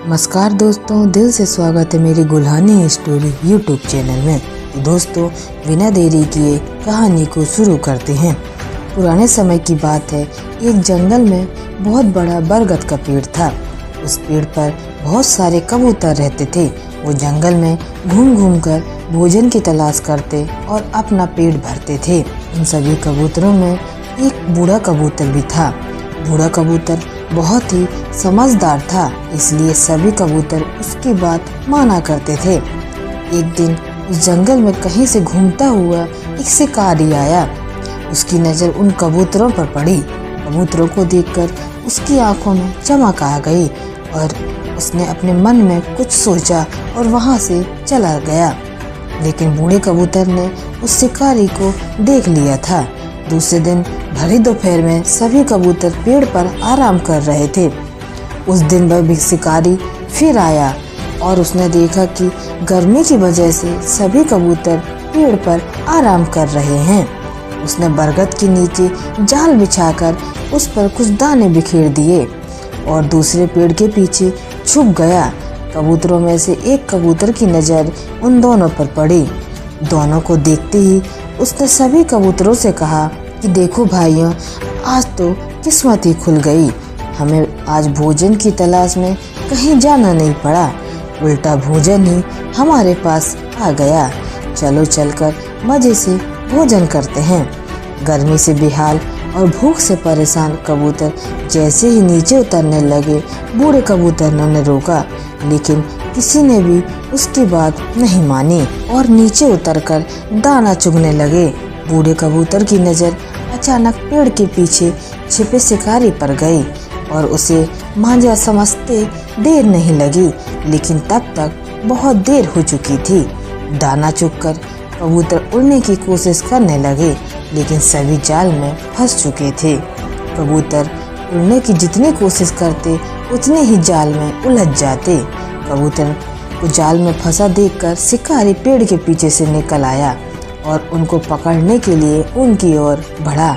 नमस्कार दोस्तों, दिल से स्वागत है मेरी गुल्हानी स्टोरी यूट्यूब चैनल में। तो दोस्तों, बिना देरी किए कहानी को शुरू करते हैं। पुराने समय की बात है, एक जंगल में बहुत बड़ा बरगद का पेड़ था। उस पेड़ पर बहुत सारे कबूतर रहते थे। वो जंगल में घूम घूम कर भोजन की तलाश करते और अपना पेट भरते थे। उन सभी कबूतरों में एक बूढ़ा कबूतर भी था। बूढ़ा कबूतर बहुत ही समझदार था, इसलिए सभी कबूतर उसकी बात माना करते थे। एक दिन उस जंगल में कहीं से घूमता हुआ एक शिकारी आया। उसकी नज़र उन कबूतरों पर पड़ी। कबूतरों को देखकर उसकी आंखों में चमक आ गई और उसने अपने मन में कुछ सोचा और वहां से चला गया। लेकिन बूढ़े कबूतर ने उस शिकारी को देख लिया था। दूसरे दिन भरी दोपहर में सभी कबूतर पेड़ पर आराम कर रहे थे। उस दिन वह शिकारी फिर आया और उसने देखा कि गर्मी की वजह से सभी कबूतर पेड़ पर आराम कर रहे हैं। उसने बरगद के नीचे जाल बिछाकर उस पर कुछ दाने बिखेर दिए और दूसरे पेड़ के पीछे छुप गया। कबूतरों में से एक कबूतर की नज़र उन दोनों पर पड़ी। दोनों को देखते ही उसने सभी कबूतरों से कहा कि देखो भाइयों, आज तो किस्मत ही खुल गई। हमें आज भोजन की तलाश में कहीं जाना नहीं पड़ा, उल्टा भोजन ही हमारे पास आ गया। चलो चलकर मज़े से भोजन करते हैं। गर्मी से बेहाल और भूख से परेशान कबूतर जैसे ही नीचे उतरने लगे, बूढ़े कबूतर ने उन्हें रोका, लेकिन किसी ने भी उसकी बात नहीं मानी और नीचे उतरकर दाना चुगने लगे। बूढ़े कबूतर की नज़र अचानक पेड़ के पीछे छिपे शिकारी पर गई और उसे मांझा समझते देर नहीं लगी, लेकिन तब तक बहुत देर हो चुकी थी। दाना चुगकर कबूतर उड़ने की कोशिश करने लगे, लेकिन सभी जाल में फंस चुके थे। कबूतर उड़ने की जितनी कोशिश करते उतने ही जाल में उलझ जाते। कबूतर को जाल में फंसा देखकर शिकारी पेड़ के पीछे से निकल आया और उनको पकड़ने के लिए उनकी ओर बढ़ा।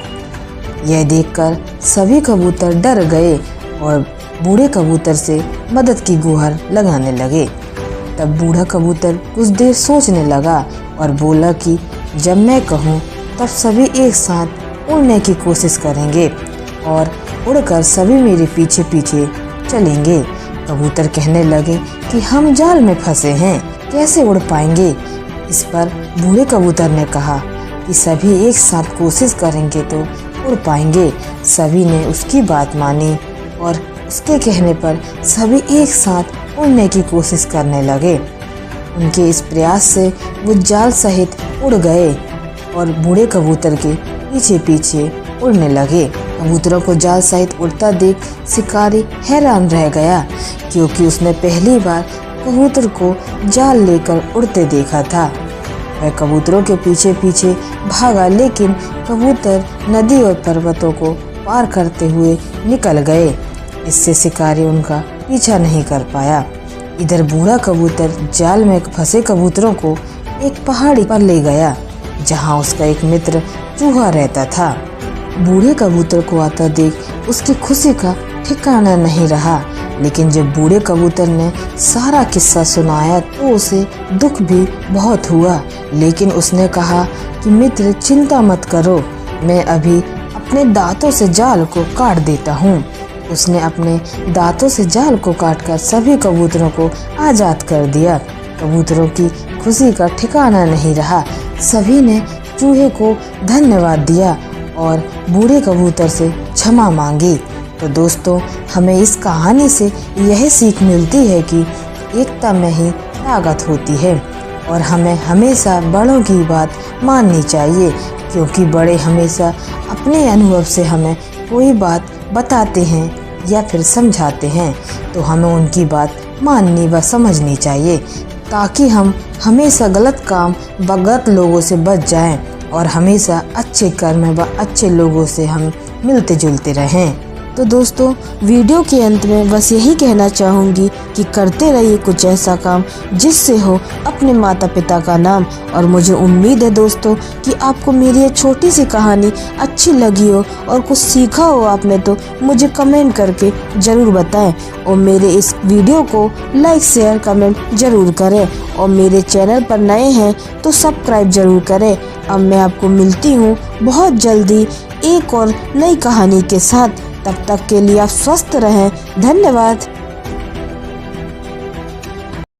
यह देखकर सभी कबूतर डर गए और बूढ़े कबूतर से मदद की गुहार लगाने लगे। तब बूढ़ा कबूतर कुछ देर सोचने लगा और बोला कि जब मैं कहूँ तब सभी एक साथ उड़ने की कोशिश करेंगे और उड़कर सभी मेरे पीछे पीछे चलेंगे। कबूतर कहने लगे कि हम जाल में फंसे हैं, कैसे उड़ पाएंगे। इस पर बूढ़े कबूतर ने कहा कि सभी एक साथ कोशिश करेंगे तो उड़ पाएंगे। सभी ने उसकी बात मानी और उसके कहने पर सभी एक साथ उड़ने की कोशिश करने लगे। उनके इस प्रयास से वो जाल सहित उड़ गए और बूढ़े कबूतर के पीछे पीछे उड़ने लगे। कबूतरों को जाल सहित उड़ता देख शिकारी हैरान रह गया, क्योंकि उसने पहली बार कबूतर को जाल लेकर उड़ते देखा था। वह कबूतरों के पीछे पीछे भागा, लेकिन कबूतर नदी और पर्वतों को पार करते हुए निकल गए। इससे शिकारी उनका पीछा नहीं कर पाया। इधर बूढ़ा कबूतर जाल में फंसे कबूतरों को एक पहाड़ी पर ले गया, जहां उसका एक मित्र चूहा रहता था। बूढ़े कबूतर को आता देख उसकी खुशी का ठिकाना नहीं रहा, लेकिन जब बूढ़े कबूतर ने सारा किस्सा सुनाया तो उसे दुख भी बहुत हुआ। लेकिन उसने कहा कि मित्र, चिंता मत करो, मैं अभी अपने दांतों से जाल को काट देता हूँ। उसने अपने दांतों से जाल को काटकर सभी कबूतरों को आज़ाद कर दिया। कबूतरों की खुशी का ठिकाना नहीं रहा। सभी ने चूहे को धन्यवाद दिया और बूढ़े कबूतर से क्षमा मांगी। तो दोस्तों, हमें इस कहानी से यह सीख मिलती है कि एकता में ही ताकत होती है और हमें हमेशा बड़ों की बात माननी चाहिए, क्योंकि बड़े हमेशा अपने अनुभव से हमें कोई बात बताते हैं या फिर समझाते हैं, तो हमें उनकी बात माननी व समझनी चाहिए, ताकि हम हमेशा गलत काम व गलत लोगों से बच जाएं और हमेशा अच्छे कर्म व अच्छे लोगों से हम मिलते जुलते रहें। तो दोस्तों वीडियो के अंत में बस यही कहना चाहूँगी कि करते रहिए कुछ ऐसा काम जिससे हो अपने माता पिता का नाम। और मुझे उम्मीद है दोस्तों कि आपको मेरी ये छोटी सी कहानी अच्छी लगी हो और कुछ सीखा हो आपने, तो मुझे कमेंट करके ज़रूर बताएं। और मेरे इस वीडियो को लाइक शेयर कमेंट ज़रूर करें। और मेरे चैनल पर नए हैं तो सब्सक्राइब ज़रूर करें। अब मैं आपको मिलती हूँ बहुत जल्दी एक और नई कहानी के साथ। तब तक के लिए आप स्वस्थ रहें। धन्यवाद।